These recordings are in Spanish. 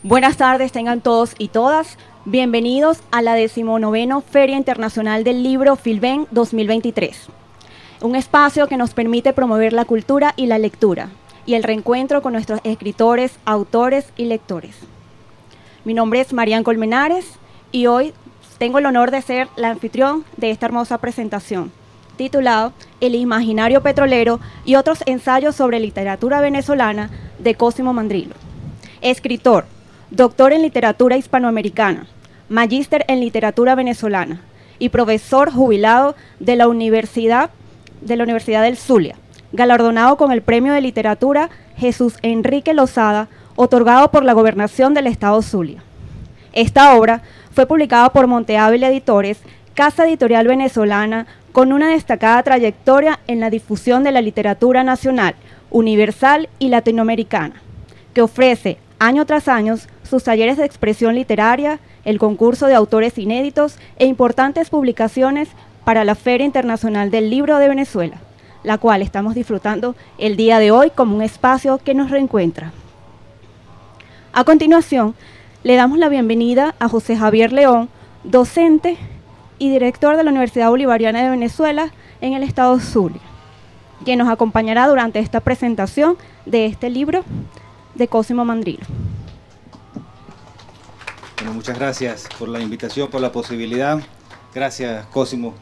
Buenas tardes, tengan todos y todas. Bienvenidos a la 19ª Feria Internacional del Libro Filben 2023. Un espacio que nos permite promover la cultura y la lectura y el reencuentro con nuestros escritores, autores y lectores. Mi nombre es Marian Colmenares y hoy tengo el honor de ser la anfitrión de esta hermosa presentación, titulado El imaginario petrolero y otros ensayos sobre literatura venezolana, de Cosimo Mandrillo. Escritor, doctor en literatura hispanoamericana, magíster en literatura venezolana y profesor jubilado de la Universidad del Zulia, galardonado con el Premio de Literatura Jesús Enrique Lozada, otorgado por la Gobernación del Estado Zulia. Esta obra fue publicada por Monte Ávila Editores, casa editorial venezolana con una destacada trayectoria en la difusión de la literatura nacional, universal y latinoamericana, que ofrece año tras año sus talleres de expresión literaria, el concurso de autores inéditos e importantes publicaciones para la Feria Internacional del Libro de Venezuela, la cual estamos disfrutando el día de hoy como un espacio que nos reencuentra. A continuación, le damos la bienvenida a José Javier León, docente y director de la Universidad Bolivariana de Venezuela en el estado Zulia, quien nos acompañará durante esta presentación de este libro de Cosimo Mandrillo. Bueno, muchas gracias por la invitación, por la posibilidad. Gracias, Cosimo.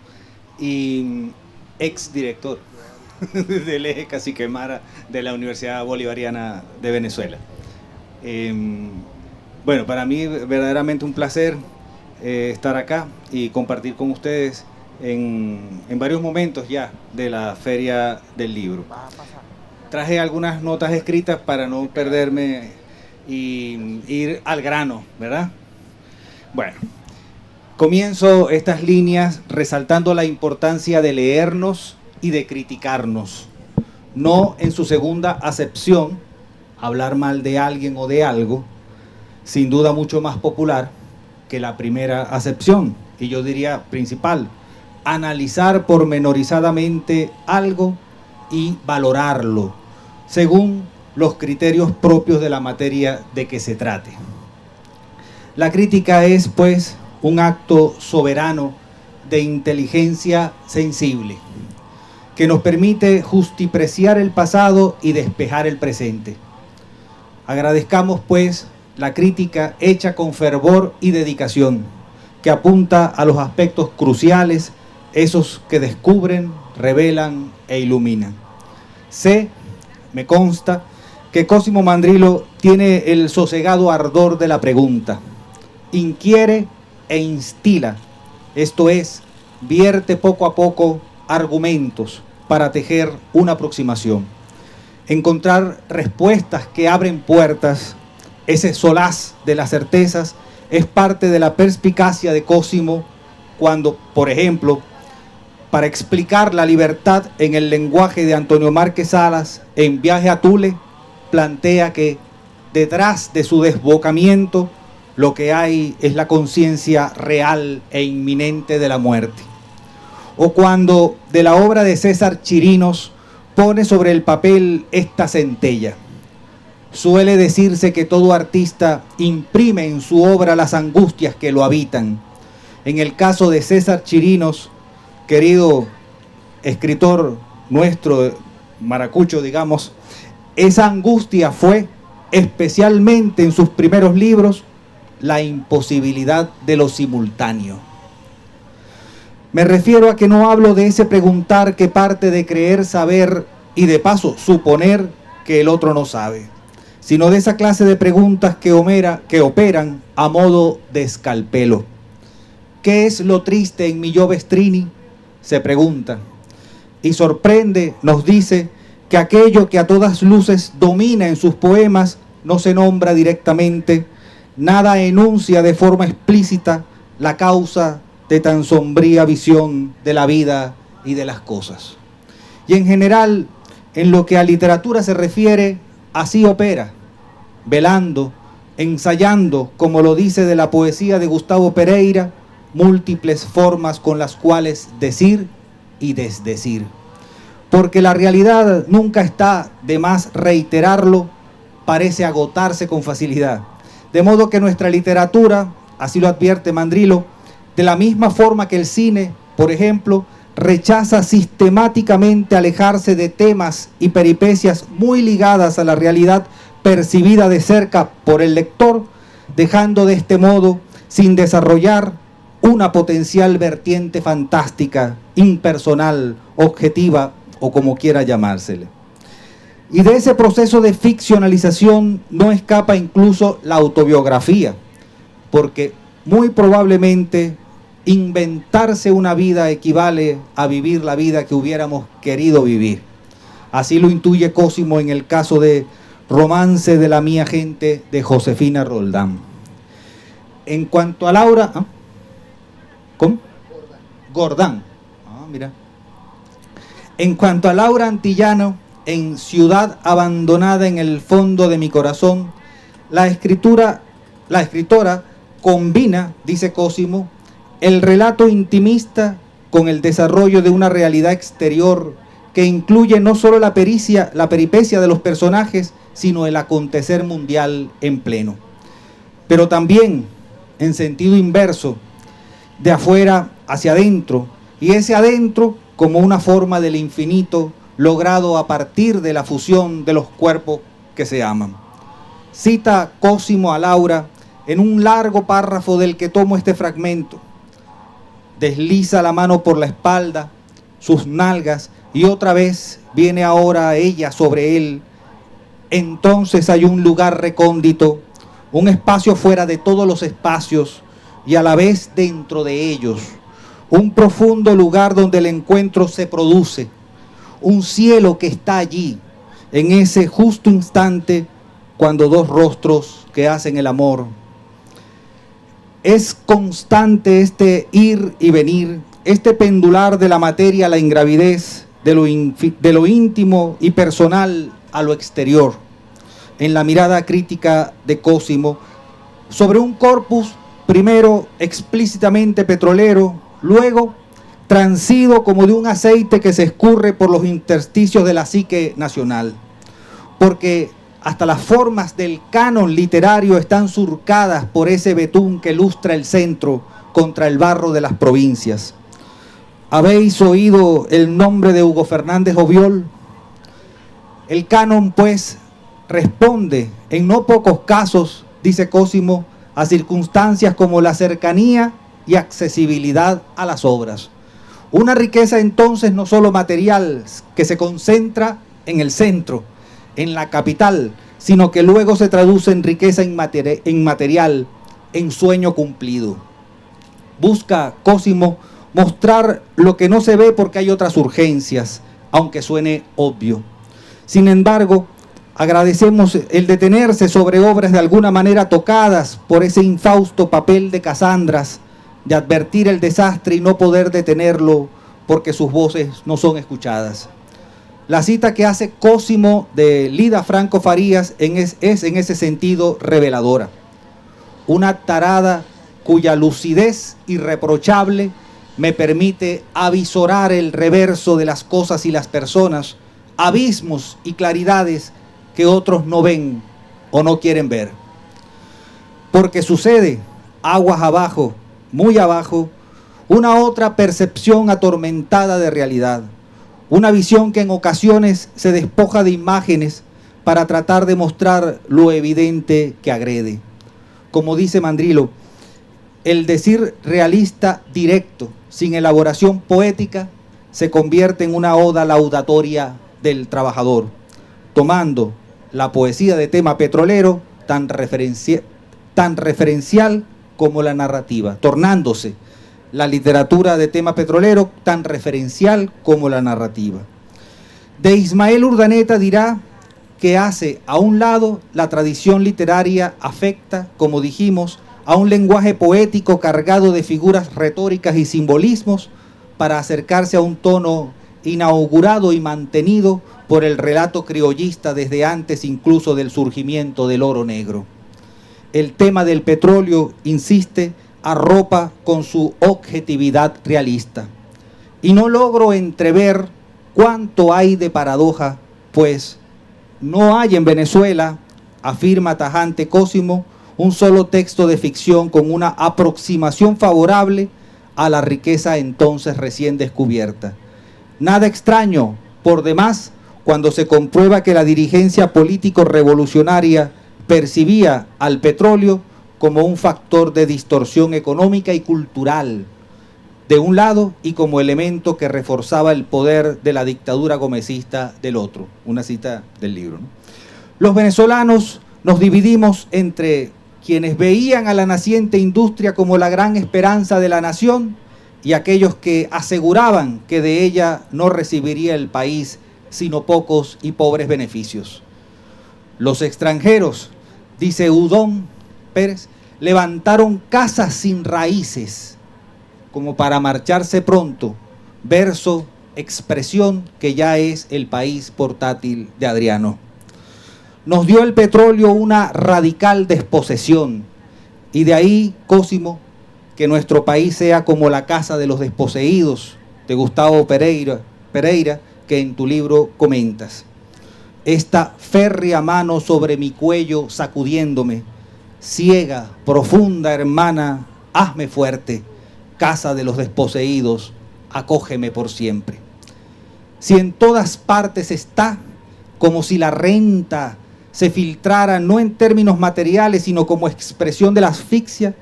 Y exdirector del Eje Cacique Mara de la Universidad Bolivariana de Venezuela. Bueno, para mí verdaderamente un placer estar acá y compartir con ustedes en varios momentos ya de la Feria del Libro. Traje algunas notas escritas para no perderme y ir al grano, ¿verdad? Bueno, comienzo estas líneas resaltando la importancia de leernos y de criticarnos, no en su segunda acepción, hablar mal de alguien o de algo, sin duda mucho más popular que la primera acepción, y yo diría principal, analizar pormenorizadamente algo y valorarlo, según los criterios propios de la materia de que se trate. La crítica es, pues, un acto soberano de inteligencia sensible, que nos permite justipreciar el pasado y despejar el presente. Agradezcamos, pues, la crítica hecha con fervor y dedicación, que apunta a los aspectos cruciales, esos que descubren, revelan e iluminan. Me consta que Cosimo Mandrillo tiene el sosegado ardor de la pregunta, inquiere e instila, esto es, vierte poco a poco argumentos para tejer una aproximación, encontrar respuestas que abren puertas. Ese solaz de las certezas es parte de la perspicacia de Cosimo cuando, por ejemplo, para explicar la libertad en el lenguaje de Antonio Márquez Salas en Viaje a Thule, plantea que detrás de su desbocamiento lo que hay es la conciencia real e inminente de la muerte. O cuando de la obra de César Chirinos pone sobre el papel esta centella. Suele decirse que todo artista imprime en su obra las angustias que lo habitan. En el caso de César Chirinos, querido escritor nuestro, maracucho, digamos, esa angustia fue, especialmente en sus primeros libros, la imposibilidad de lo simultáneo. Me refiero a que no hablo de ese preguntar que parte de creer saber y de paso suponer que el otro no sabe, sino de esa clase de preguntas que operan a modo de escalpelo. ¿Qué es lo triste en mi yo Vestrini?, se pregunta, y sorprende, nos dice, que aquello que a todas luces domina en sus poemas no se nombra directamente, nada enuncia de forma explícita la causa de tan sombría visión de la vida y de las cosas. Y en general, en lo que a literatura se refiere, así opera, velando, ensayando, como lo dice de la poesía de Gustavo Pereira, múltiples formas con las cuales decir y desdecir. Porque la realidad nunca está de más reiterarlo, parece agotarse con facilidad. De modo que nuestra literatura, así lo advierte Mandrilo, de la misma forma que el cine, por ejemplo, rechaza sistemáticamente alejarse de temas y peripecias muy ligadas a la realidad percibida de cerca por el lector, dejando de este modo sin desarrollar una potencial vertiente fantástica, impersonal, objetiva o como quiera llamársele. Y de ese proceso de ficcionalización no escapa incluso la autobiografía, porque muy probablemente inventarse una vida equivale a vivir la vida que hubiéramos querido vivir. Así lo intuye Cosimo en el caso de Romance de la mía gente de Josefina Roldán. En cuanto a Laura... ¿ah? ¿Cómo? Gordán. Ah, mira. En cuanto a Laura Antillano, en Ciudad abandonada en el fondo de mi corazón, la escritora combina, dice Cosimo, el relato intimista con el desarrollo de una realidad exterior que incluye no solo la peripecia de los personajes, sino el acontecer mundial en pleno. Pero también, en sentido inverso, de afuera hacia adentro, y ese adentro como una forma del infinito logrado a partir de la fusión de los cuerpos que se aman. Cita Cosimo a Laura en un largo párrafo del que tomo este fragmento. Desliza la mano por la espalda, sus nalgas, y otra vez viene ahora ella sobre él. Entonces hay un lugar recóndito, un espacio fuera de todos los espacios y a la vez dentro de ellos, un profundo lugar donde el encuentro se produce, un cielo que está allí, en ese justo instante cuando dos rostros que hacen el amor. Es constante este ir y venir, este pendular de la materia a la ingravidez, de lo íntimo y personal a lo exterior, en la mirada crítica de Cosimo, sobre un corpus primero explícitamente petrolero, luego transido como de un aceite que se escurre por los intersticios de la psique nacional, porque hasta las formas del canon literario están surcadas por ese betún que lustra el centro contra el barro de las provincias. ¿Habéis oído el nombre de Hugo Fernández Obiol? El canon, pues, responde en no pocos casos, dice Cosimo, a circunstancias como la cercanía y accesibilidad a las obras. Una riqueza entonces no solo material, que se concentra en el centro, en la capital, sino que luego se traduce en riqueza inmaterial, en sueño cumplido. Busca Cosimo mostrar lo que no se ve porque hay otras urgencias, aunque suene obvio. Sin embargo, agradecemos el detenerse sobre obras de alguna manera tocadas por ese infausto papel de Casandras, de advertir el desastre y no poder detenerlo porque sus voces no son escuchadas. La cita que hace Cosimo de Lida Franco Farías es en ese sentido reveladora. Una tarada cuya lucidez irreprochable me permite avisorar el reverso de las cosas y las personas, abismos y claridades que otros no ven o no quieren ver. Porque sucede, aguas abajo, muy abajo, una otra percepción atormentada de realidad, una visión que en ocasiones se despoja de imágenes para tratar de mostrar lo evidente que agrede. Como dice Mandrilo, el decir realista directo, sin elaboración poética, se convierte en una oda laudatoria del trabajador, tomando la poesía de tema petrolero tan referencial como la narrativa, tornándose la literatura de tema petrolero tan referencial como la narrativa. De Ismael Urdaneta dirá que hace a un lado la tradición literaria afecta, como dijimos, a un lenguaje poético cargado de figuras retóricas y simbolismos para acercarse a un tono inaugurado y mantenido por el relato criollista desde antes incluso del surgimiento del oro negro. El tema del petróleo, insiste, arropa con su objetividad realista. Y no logro entrever cuánto hay de paradoja, pues no hay en Venezuela, afirma tajante Cosimo, un solo texto de ficción con una aproximación favorable a la riqueza entonces recién descubierta. Nada extraño, por demás, cuando se comprueba que la dirigencia político-revolucionaria percibía al petróleo como un factor de distorsión económica y cultural, de un lado, y como elemento que reforzaba el poder de la dictadura gomecista del otro. Una cita del libro, ¿no? Los venezolanos nos dividimos entre quienes veían a la naciente industria como la gran esperanza de la nación y aquellos que aseguraban que de ella no recibiría el país sino pocos y pobres beneficios. Los extranjeros, dice Udón Pérez, levantaron casas sin raíces como para marcharse pronto, verso, expresión que ya es el país portátil de Adriano. Nos dio el petróleo una radical desposesión, y de ahí, Cosimo, que nuestro país sea como la casa de los desposeídos, de Gustavo Pereira, que en tu libro comentas. Esta férrea mano sobre mi cuello sacudiéndome, ciega, profunda hermana, hazme fuerte, casa de los desposeídos, acógeme por siempre. Si en todas partes está, como si la renta se filtrara no en términos materiales, sino como expresión de la asfixia,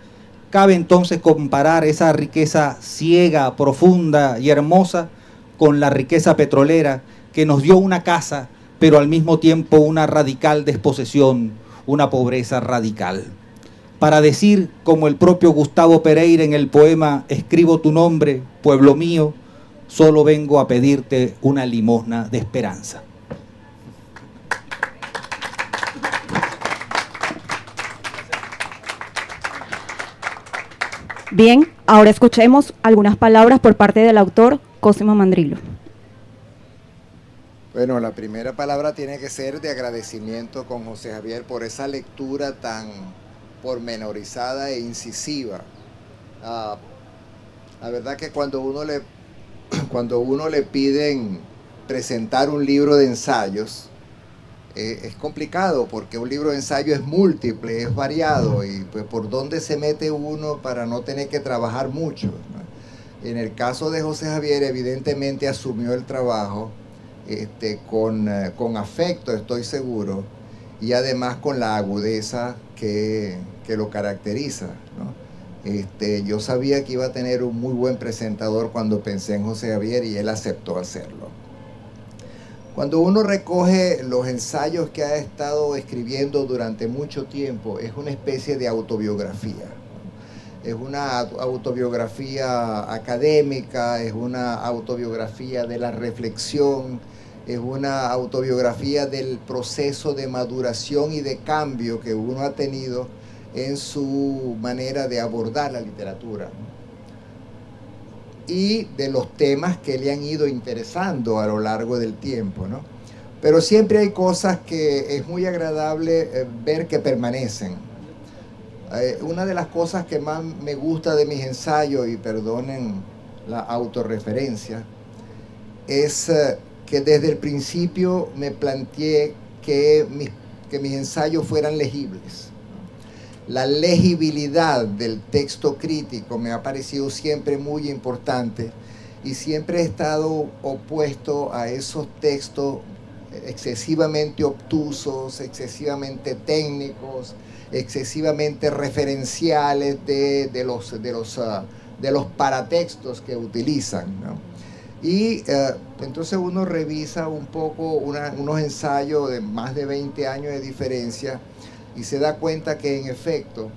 cabe entonces comparar esa riqueza ciega, profunda y hermosa con la riqueza petrolera que nos dio una casa, pero al mismo tiempo una radical desposesión, una pobreza radical. Para decir, como el propio Gustavo Pereira en el poema Escribo tu nombre, pueblo mío, solo vengo a pedirte una limosna de esperanza. Bien, ahora escuchemos algunas palabras por parte del autor Cosimo Mandrillo. Bueno, la primera palabra tiene que ser de agradecimiento con José Javier por esa lectura tan pormenorizada e incisiva. La verdad que cuando uno le piden presentar un libro de ensayos, es complicado porque un libro de ensayo es múltiple, es variado, y pues por dónde se mete uno para no tener que trabajar mucho, ¿no? En el caso de José Javier, evidentemente asumió el trabajo con afecto, estoy seguro, y además con la agudeza que lo caracteriza, ¿no? Yo sabía que iba a tener un muy buen presentador cuando pensé en José Javier, y él aceptó hacerlo. Cuando uno recoge los ensayos que ha estado escribiendo durante mucho tiempo, es una especie de autobiografía. Es una autobiografía académica, es una autobiografía de la reflexión, es una autobiografía del proceso de maduración y de cambio que uno ha tenido en su manera de abordar la literatura y de los temas que le han ido interesando a lo largo del tiempo, ¿no? Pero siempre hay cosas que es muy agradable ver que permanecen. Una de las cosas que más me gusta de mis ensayos, y perdonen la autorreferencia, es que desde el principio me planteé que mis ensayos fueran legibles. La legibilidad del texto crítico me ha parecido siempre muy importante, y siempre he estado opuesto a esos textos excesivamente obtusos, excesivamente técnicos, excesivamente referenciales de los paratextos que utilizan, ¿no? Y entonces uno revisa un poco unos ensayos de más de 20 años de diferencia, y se da cuenta que en efecto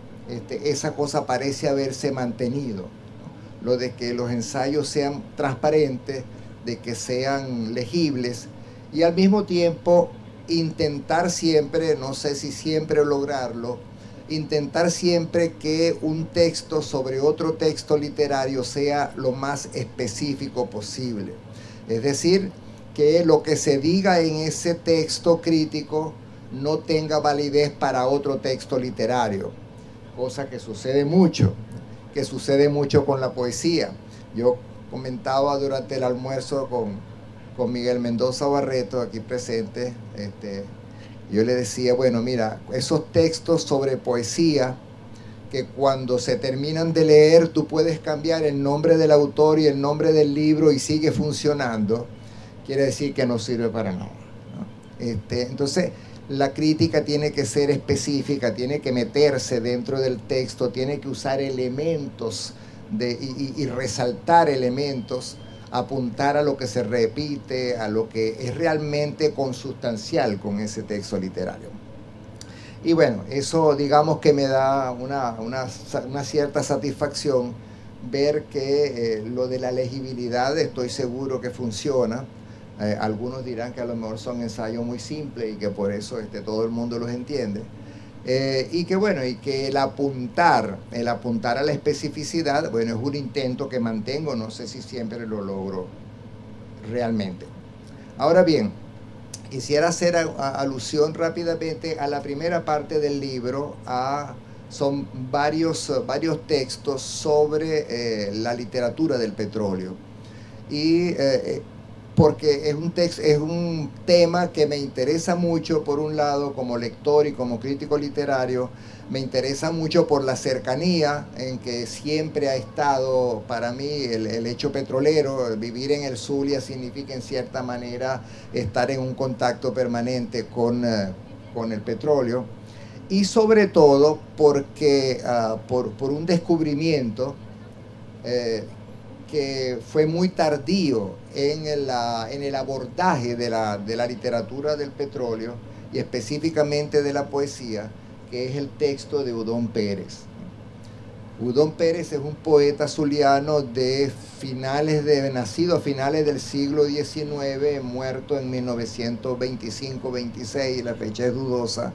esa cosa parece haberse mantenido, ¿no? Lo de que los ensayos sean transparentes, de que sean legibles, y al mismo tiempo intentar siempre, no sé si siempre lograrlo, intentar siempre que un texto sobre otro texto literario sea lo más específico posible. Es decir, que lo que se diga en ese texto crítico no tenga validez para otro texto literario, cosa que sucede mucho con la poesía. Yo comentaba durante el almuerzo con Miguel Mendoza Barreto, aquí presente, Yo le decía, bueno, mira, esos textos sobre poesía que cuando se terminan de leer tú puedes cambiar el nombre del autor y el nombre del libro y sigue funcionando, quiere decir que no sirve para nada, ¿no? Entonces, la crítica tiene que ser específica, tiene que meterse dentro del texto, tiene que usar elementos y resaltar elementos, apuntar a lo que se repite, a lo que es realmente consustancial con ese texto literario. Y bueno, eso digamos que me da una cierta satisfacción ver que lo de la legibilidad estoy seguro que funciona. Algunos dirán que a lo mejor son ensayos muy simples y que por eso todo el mundo los entiende. Y que bueno, y que el apuntar a la especificidad, bueno, es un intento que mantengo, no sé si siempre lo logro realmente. Ahora bien, quisiera hacer alusión rápidamente a la primera parte del libro, son varios textos sobre la literatura del petróleo. Y porque es un tema que me interesa mucho, por un lado, como lector y como crítico literario, me interesa mucho por la cercanía en que siempre ha estado para mí el hecho petrolero. Vivir en el Zulia significa en cierta manera estar en un contacto permanente con el petróleo, y sobre todo porque por un descubrimiento que fue muy tardío en el abordaje de la literatura del petróleo y específicamente de la poesía, que es el texto de Udón Pérez. Udón Pérez es un poeta zuliano nacido a finales del siglo XIX, muerto en 1925-26, la fecha es dudosa,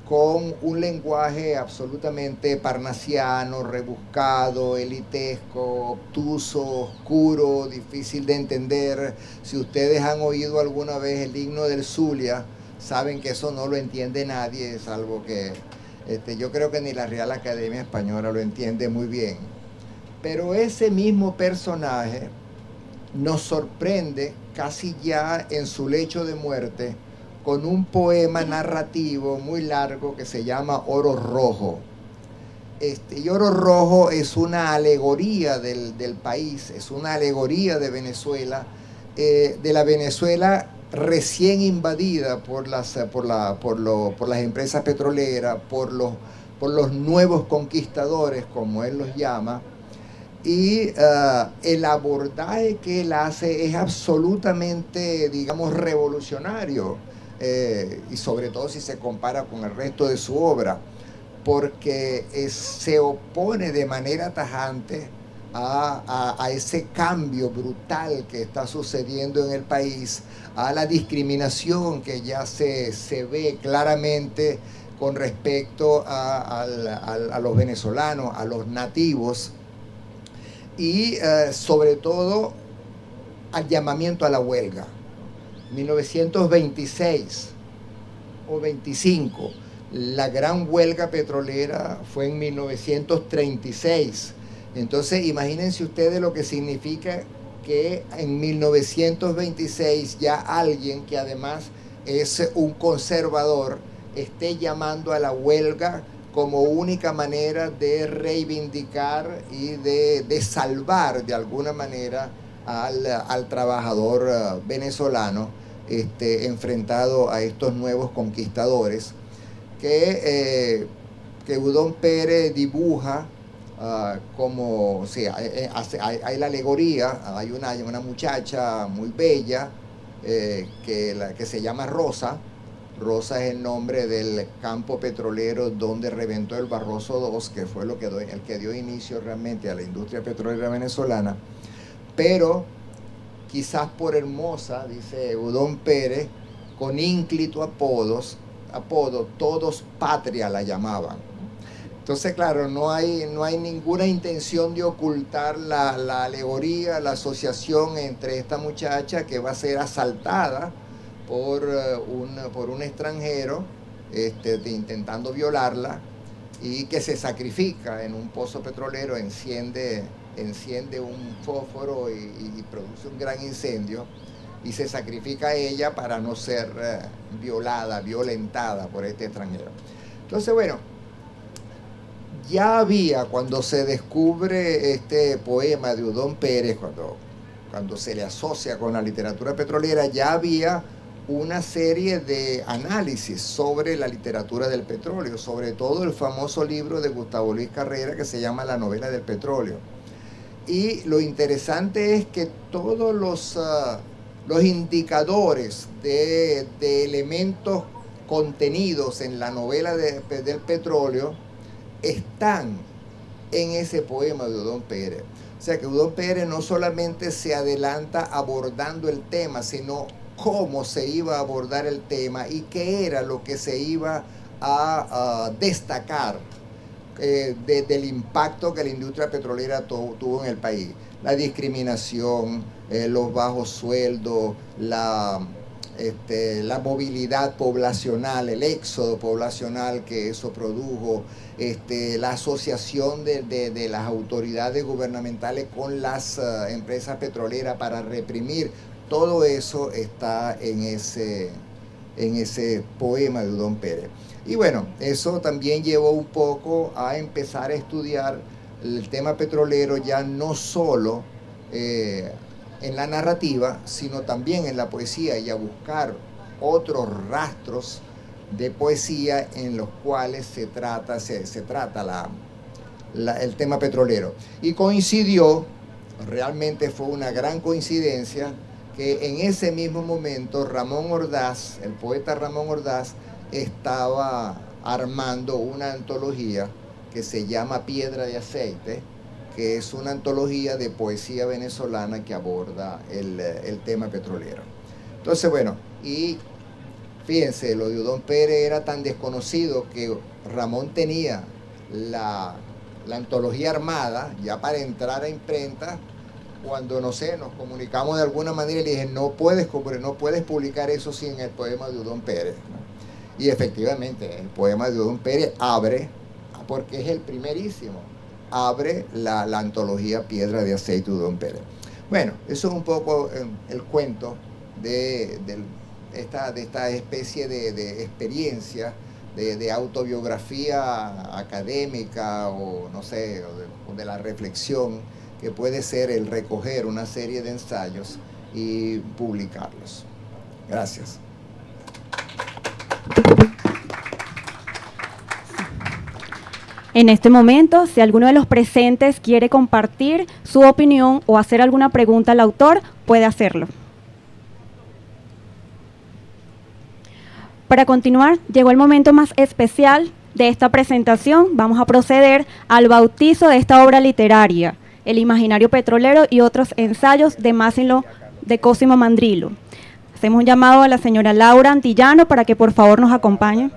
con un lenguaje absolutamente parnasiano, rebuscado, elitesco, obtuso, oscuro, difícil de entender. Si ustedes han oído alguna vez el himno del Zulia, saben que eso no lo entiende nadie, salvo que yo creo que ni la Real Academia Española lo entiende muy bien. Pero ese mismo personaje nos sorprende casi ya en su lecho de muerte con un poema narrativo muy largo que se llama Oro Rojo. Y Oro Rojo es una alegoría del país, es una alegoría de Venezuela, de la Venezuela recién invadida por las empresas petroleras, por los nuevos conquistadores, como él los llama. Y el abordaje que él hace es absolutamente, digamos, revolucionario, y sobre todo si se compara con el resto de su obra, porque se opone de manera tajante a ese cambio brutal que está sucediendo en el país, a la discriminación que ya se ve claramente con respecto a los venezolanos, a los nativos, y sobre todo al llamamiento a la huelga. 1926 o 25, la gran huelga petrolera fue en 1936. Entonces, imagínense ustedes lo que significa que en 1926 ya alguien que además es un conservador esté llamando a la huelga como única manera de reivindicar y de salvar de alguna manera al trabajador venezolano enfrentado a estos nuevos conquistadores que Udón Pérez dibuja como, o sea, hay la alegoría, hay una muchacha muy bella que se llama Rosa. Rosa es el nombre del campo petrolero donde reventó el Barroso II, que fue el que dio inicio realmente a la industria petrolera venezolana. Pero quizás por hermosa, dice Udón Pérez, con ínclito apodo, todos patria la llamaban. Entonces, claro, no hay ninguna intención de ocultar la alegoría, la asociación entre esta muchacha que va a ser asaltada por un extranjero intentando violarla, y que se sacrifica en un pozo petrolero, enciende un fósforo y produce un gran incendio, y se sacrifica a ella para no ser violada, violentada por este extranjero. Entonces, bueno, ya había, cuando se descubre este poema de Udón Pérez, cuando se le asocia con la literatura petrolera, ya había una serie de análisis sobre la literatura del petróleo, sobre todo el famoso libro de Gustavo Luis Carrera que se llama La novela del petróleo. Y lo interesante es que todos los indicadores de elementos contenidos en la novela del petróleo están en ese poema de Udón Pérez. O sea que Udón Pérez no solamente se adelanta abordando el tema, sino cómo se iba a abordar el tema y qué era lo que se iba a destacar del impacto que la industria petrolera tuvo en el país. La discriminación, los bajos sueldos, la movilidad poblacional, el éxodo poblacional que eso produjo, la asociación de las autoridades gubernamentales con las empresas petroleras para reprimir. Todo eso está en ese poema de Udón Pérez. Y bueno, eso también llevó un poco a empezar a estudiar el tema petrolero ya no solo en la narrativa, sino también en la poesía, y a buscar otros rastros de poesía en los cuales se trata el tema petrolero. Y coincidió, realmente fue una gran coincidencia, que en ese mismo momento Ramón Ordaz, el poeta Ramón Ordaz, estaba armando una antología que se llama Piedra de Aceite, que es una antología de poesía venezolana que aborda el tema petrolero. Entonces, bueno, y fíjense, lo de Udón Pérez era tan desconocido que Ramón tenía la antología armada ya para entrar a imprenta. Cuando, no sé, nos comunicamos de alguna manera y le dije, no puedes publicar eso sin el poema de Udón Pérez, ¿no? Y efectivamente, el poema de Udón Pérez abre, porque es el primerísimo, abre la antología Piedra de Aceite de Udón Pérez. Bueno, eso es un poco el cuento de esta especie de experiencia, de autobiografía académica o no sé, o de la reflexión, que puede ser el recoger una serie de ensayos y publicarlos. Gracias. En este momento, si alguno de los presentes quiere compartir su opinión o hacer alguna pregunta al autor, puede hacerlo. Para continuar, llegó el momento más especial de esta presentación. Vamos a proceder al bautizo de esta obra literaria, El imaginario petrolero y otros ensayos de Máximo de Cosimo Mandrillo. Hacemos un llamado a la señora Laura Antillano para que por favor nos acompañe.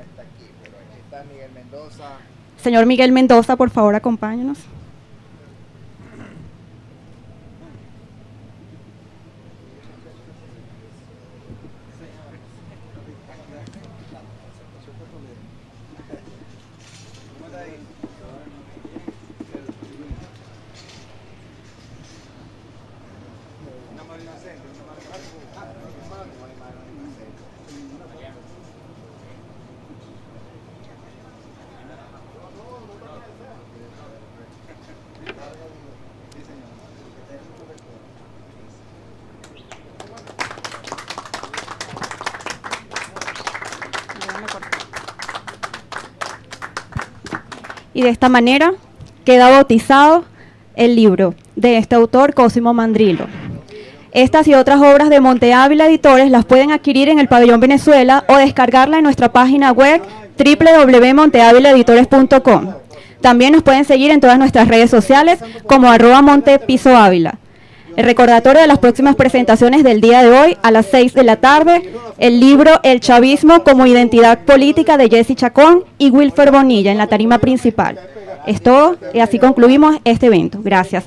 Señor Miguel Mendoza, por favor, acompáñenos. Y de esta manera queda bautizado el libro de este autor, Cosimo Mandrillo. Estas y otras obras de Monte Ávila Editores las pueden adquirir en el Pabellón Venezuela o descargarla en nuestra página web www.monteavilaeditores.com. También nos pueden seguir en todas nuestras redes sociales como @montepisoávila. El recordatorio de las próximas presentaciones del día de hoy a las 6 de la tarde, el libro El chavismo como identidad política de Jessy Chacón y Wilfer Bonilla en la tarima principal. Es todo y así concluimos este evento. Gracias.